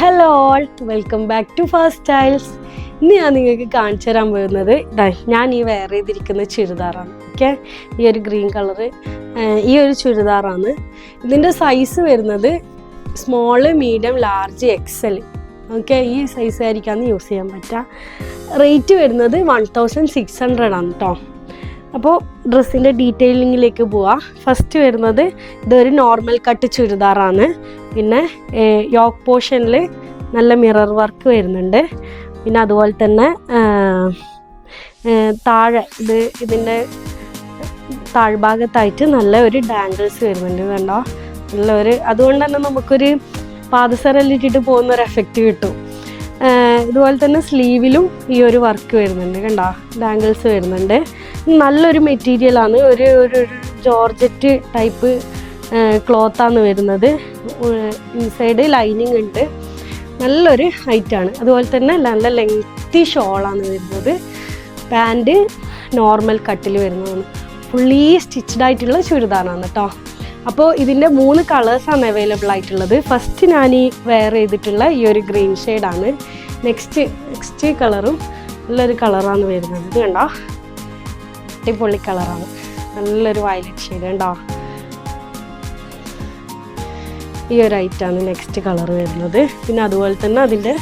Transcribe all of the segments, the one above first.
Hello all, welcome back to fast styles. ഇന്ന് ഞാൻ നിങ്ങൾക്ക് കാണിച്ചു തരാൻ പോകുന്നത് ഞാൻ ഈ വെയർ ചെയ്തിരിക്കുന്ന ചുരിദാറാണ്. ഓക്കെ, ഈ ഒരു ഗ്രീൻ കളറ് ഈ ഒരു ചുരിദാറാണ്. ഇതിൻ്റെ സൈസ് വരുന്നത് small, medium, large, XL. Okay, ഈ സൈസ് ആയിരിക്കാന്ന് യൂസ് ചെയ്യാൻ പറ്റുക. റേറ്റ് വരുന്നത് 1600 ആണ് കേട്ടോ. അപ്പോൾ ഡ്രസ്സിൻ്റെ ഡീറ്റെയിലിങ്ങിലേക്ക് പോവാം. ഫസ്റ്റ് വരുന്നത് ഇതൊരു നോർമൽ കട്ട് ചുരിദാറാണ്. പിന്നെ യോക്ക് പോർഷനിൽ നല്ല മിറർ വർക്ക് വരുന്നുണ്ട്. പിന്നെ അതുപോലെ തന്നെ താഴെ ഇതിൻ്റെ താഴ്ഭാഗത്തായിട്ട് നല്ല ഒരു ഡാങ്കിൾസ് വരുന്നുണ്ട്. കണ്ടോ, നല്ലൊരു, അതുകൊണ്ട് തന്നെ നമുക്കൊരു പാദസരം ഇട്ടിട്ട് പോകുന്നൊരു എഫക്റ്റ് കിട്ടും. ഇതുപോലെ തന്നെ സ്ലീവിലും ഈ ഒരു വർക്ക് വരുന്നുണ്ട്. കണ്ടോ, ഡാങ്കിൾസ് വരുന്നുണ്ട്. നല്ലൊരു മെറ്റീരിയലാണ്. ഒരു ജോർജറ്റ് ടൈപ്പ് ക്ലോത്താണ് വരുന്നത്. ഇൻസൈഡ് ലൈനിങ് ഉണ്ട്. നല്ലൊരു ഹൈറ്റാണ്. അതുപോലെ തന്നെ നല്ല ലെങ്തി ഷോളാണ് വരുന്നത്. പാൻറ് നോർമൽ കട്ടിൽ വരുന്നതാണ്. ഫുള്ളി സ്റ്റിച്ച്ഡ് ആയിട്ടുള്ള ചുരിദാറാണ് കേട്ടോ. അപ്പോൾ ഇതിൻ്റെ 3 കളേഴ്സാണ് അവൈലബിൾ ആയിട്ടുള്ളത്. ഫസ്റ്റ് ഞാൻ ഈ വെയർ ചെയ്തിട്ടുള്ള ഈ ഒരു ഗ്രീൻ ഷെയ്ഡാണ്. നെക്സ്റ്റ് കളറും നല്ലൊരു കളറാണ് വരുന്നത്. ഇത് കണ്ടോ, അടിപൊളി കളറാണ്. നല്ലൊരു വയലറ്റ് ഷെയ്ഡ് കണ്ടോ. ഈ ഒരു ഐറ്റാണ് നെക്സ്റ്റ് കളർ വരുന്നത്. പിന്നെ അതുപോലെ തന്നെ അതിൻ്റെ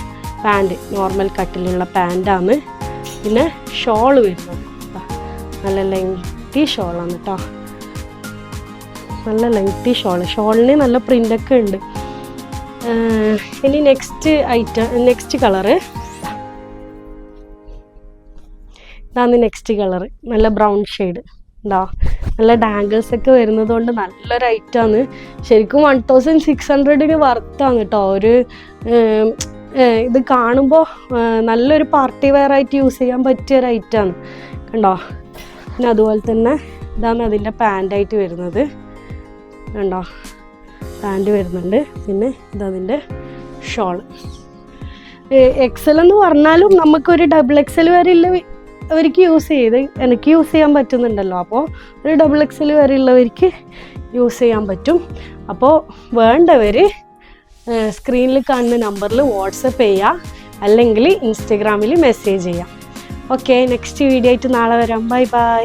പാൻറ് നോർമൽ കട്ടിലുള്ള പാൻറ്റാണ്. പിന്നെ ഷോള് വരുന്നത് നല്ല ലെങ്തി ഷോളാണ് കേട്ടോ. നല്ല ലെങ്തി ഷോളിന് നല്ല പ്രിൻ്റൊക്കെ ഉണ്ട്. ഇനി നെക്സ്റ്റ് കളറ് ഇതാണ്. നെക്സ്റ്റ് കളറ് നല്ല ബ്രൗൺ ഷെയ്ഡ് ഉണ്ടോ. നല്ല ഡാങ്കിൾസ് ഒക്കെ വരുന്നത് കൊണ്ട് നല്ലൊരു ഐറ്റാണ്. ശരിക്കും 1600 വർത്താണ് കേട്ടോ. ഇത് കാണുമ്പോൾ നല്ലൊരു പാർട്ടി വെയർ ആയിട്ട് യൂസ് ചെയ്യാൻ പറ്റിയ ഒരു ഐറ്റാണ്. കണ്ടോ. പിന്നെ അതുപോലെ തന്നെ ഇതാണ് അതിൻ്റെ പാൻറ്റായിട്ട് വരുന്നത്. കണ്ടോ, പാൻറ് വരുന്നുണ്ട്. പിന്നെ ഇതതിൻ്റെ ഷോള്. എക്സൽ എന്ന് പറഞ്ഞാലും നമുക്കൊരു XXL വരെ അവർക്ക് എനിക്ക് യൂസ് ചെയ്യാൻ പറ്റുന്നുണ്ടല്ലോ. അപ്പോൾ ഒരു XXL വരെ ഉള്ളവർക്ക് യൂസ് ചെയ്യാൻ പറ്റും. അപ്പോൾ വേണ്ടവർ സ്ക്രീനിൽ കാണുന്ന നമ്പറിൽ വാട്സപ്പ് ചെയ്യുക, അല്ലെങ്കിൽ ഇൻസ്റ്റഗ്രാമിൽ മെസ്സേജ് ചെയ്യാം. ഓക്കെ, നെക്സ്റ്റ് വീഡിയോ ആയിട്ട് നാളെ വരാം. Bye bye.